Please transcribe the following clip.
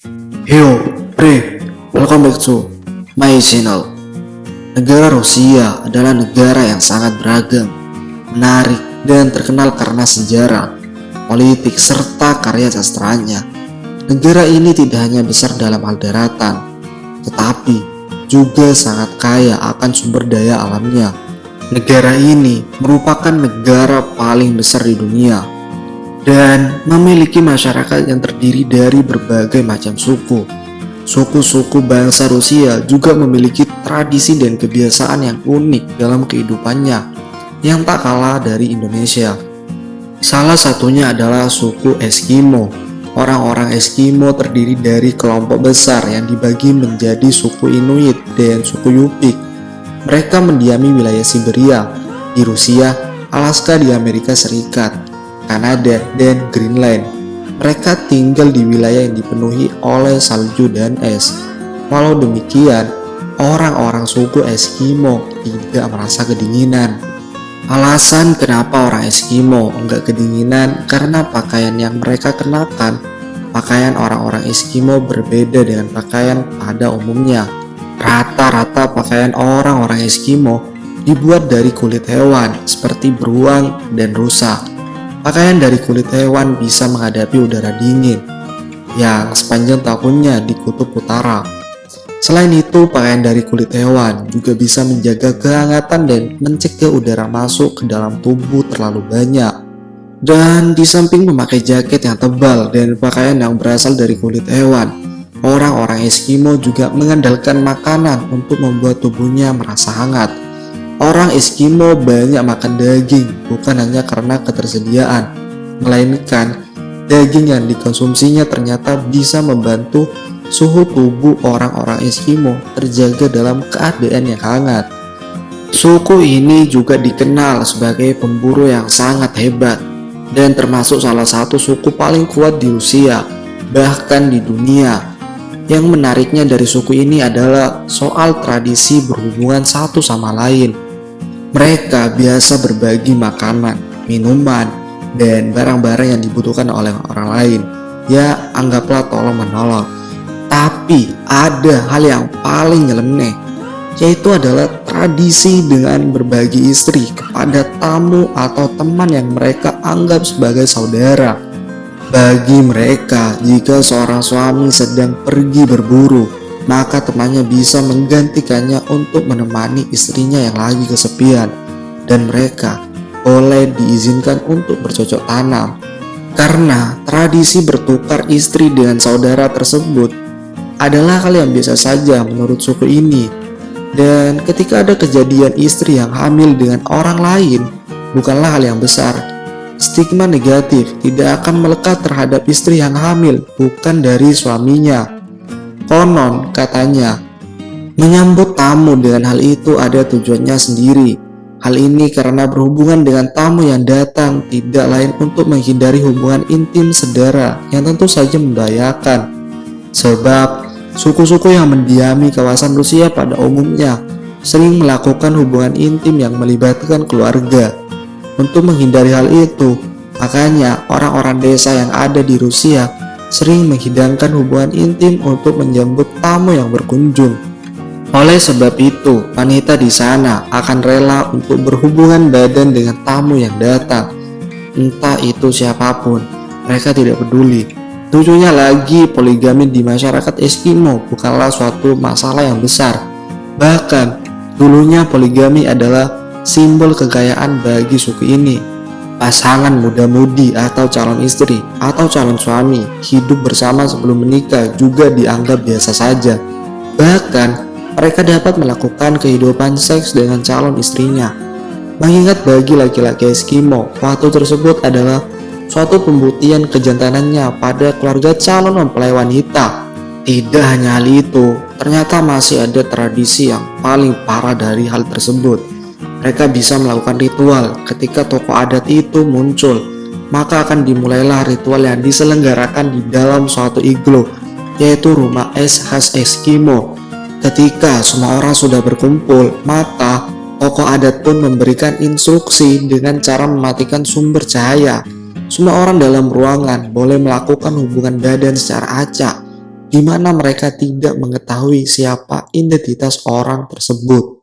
Yo, welcome back to my channel. Negara Rusia adalah negara yang sangat beragam, menarik, dan terkenal karena sejarah, politik, serta karya sastranya. Negara ini tidak hanya besar dalam hal daratan, tetapi juga sangat kaya akan sumber daya alamnya. Negara ini merupakan negara paling besar di dunia dan memiliki masyarakat yang terdiri dari berbagai macam suku. Suku-suku bangsa Rusia juga memiliki tradisi dan kebiasaan yang unik dalam kehidupannya yang tak kalah dari Indonesia. Salah satunya adalah suku Eskimo. Orang-orang Eskimo terdiri dari kelompok besar yang dibagi menjadi suku Inuit dan suku Yupik. Mereka mendiami wilayah Siberia di Rusia, Alaska di Amerika Serikat, Kanada, dan Greenland. Mereka tinggal di wilayah yang dipenuhi oleh salju dan es. Walau demikian, orang-orang suku Eskimo tidak merasa kedinginan. Alasan kenapa orang Eskimo enggak kedinginan karena pakaian yang mereka kenakan. Pakaian orang-orang Eskimo berbeda dengan pakaian pada umumnya. Rata-rata pakaian orang-orang Eskimo dibuat dari kulit hewan seperti beruang dan rusa. Pakaian dari kulit hewan bisa menghadapi udara dingin yang sepanjang tahunnya di kutub utara. Selain itu, pakaian dari kulit hewan juga bisa menjaga kehangatan dan mencegah udara masuk ke dalam tubuh terlalu banyak. Dan di samping memakai jaket yang tebal dan pakaian yang berasal dari kulit hewan, orang-orang Eskimo juga mengandalkan makanan untuk membuat tubuhnya merasa hangat. Orang Eskimo banyak makan daging bukan hanya karena ketersediaan, melainkan daging yang dikonsumsinya ternyata bisa membantu suhu tubuh orang-orang Eskimo terjaga dalam keadaan yang hangat. Suku ini juga dikenal sebagai pemburu yang sangat hebat dan termasuk salah satu suku paling kuat di Rusia, bahkan di dunia. Yang menariknya dari suku ini adalah soal tradisi berhubungan satu sama lain. Mereka biasa berbagi makanan, minuman, dan barang-barang yang dibutuhkan oleh orang lain. Ya, anggaplah tolong-menolong. Tapi ada hal yang paling nyeleneh, yaitu adalah tradisi dengan berbagi istri kepada tamu atau teman yang mereka anggap sebagai saudara. Bagi mereka, jika seorang suami sedang pergi berburu, maka temannya bisa menggantikannya untuk menemani istrinya yang lagi kesepian, dan mereka boleh diizinkan untuk bercocok tanam. Karena tradisi bertukar istri dengan saudara tersebut adalah hal yang biasa saja menurut suku ini. Dan ketika ada kejadian istri yang hamil dengan orang lain, bukanlah hal yang besar. Stigma negatif tidak akan melekat terhadap istri yang hamil bukan dari suaminya. Konon katanya, menyambut tamu dengan hal itu ada tujuannya sendiri. Hal ini karena berhubungan dengan tamu yang datang tidak lain untuk menghindari hubungan intim saudara yang tentu saja membahayakan. Sebab suku-suku yang mendiami kawasan Rusia pada umumnya sering melakukan hubungan intim yang melibatkan keluarga. Untuk menghindari hal itu, makanya orang-orang desa yang ada di Rusia sering menghidangkan hubungan intim untuk menyambut tamu yang berkunjung. Oleh sebab itu, wanita di sana akan rela untuk berhubungan badan dengan tamu yang datang. Entah itu siapapun, mereka tidak peduli. Lucunya lagi, poligami di masyarakat Eskimo bukanlah suatu masalah yang besar. Bahkan, dulunya poligami adalah simbol kekayaan bagi suku ini. Pasangan muda-mudi atau calon istri atau calon suami hidup bersama sebelum menikah juga dianggap biasa saja. Bahkan mereka dapat melakukan kehidupan seks dengan calon istrinya. Mengingat bagi laki-laki Eskimo, waktu tersebut adalah suatu pembuktian kejantanannya pada keluarga calon mempelai wanita. Tidak hanya hal itu, ternyata masih ada tradisi yang paling parah dari hal tersebut. Mereka bisa melakukan ritual ketika tokoh adat itu muncul, maka akan dimulailah ritual yang diselenggarakan di dalam suatu iglo, yaitu rumah es khas Eskimo. Ketika semua orang sudah berkumpul, maka tokoh adat pun memberikan instruksi dengan cara mematikan sumber cahaya. Semua orang dalam ruangan boleh melakukan hubungan badan secara acak. di mana mereka tidak mengetahui siapa identitas orang tersebut.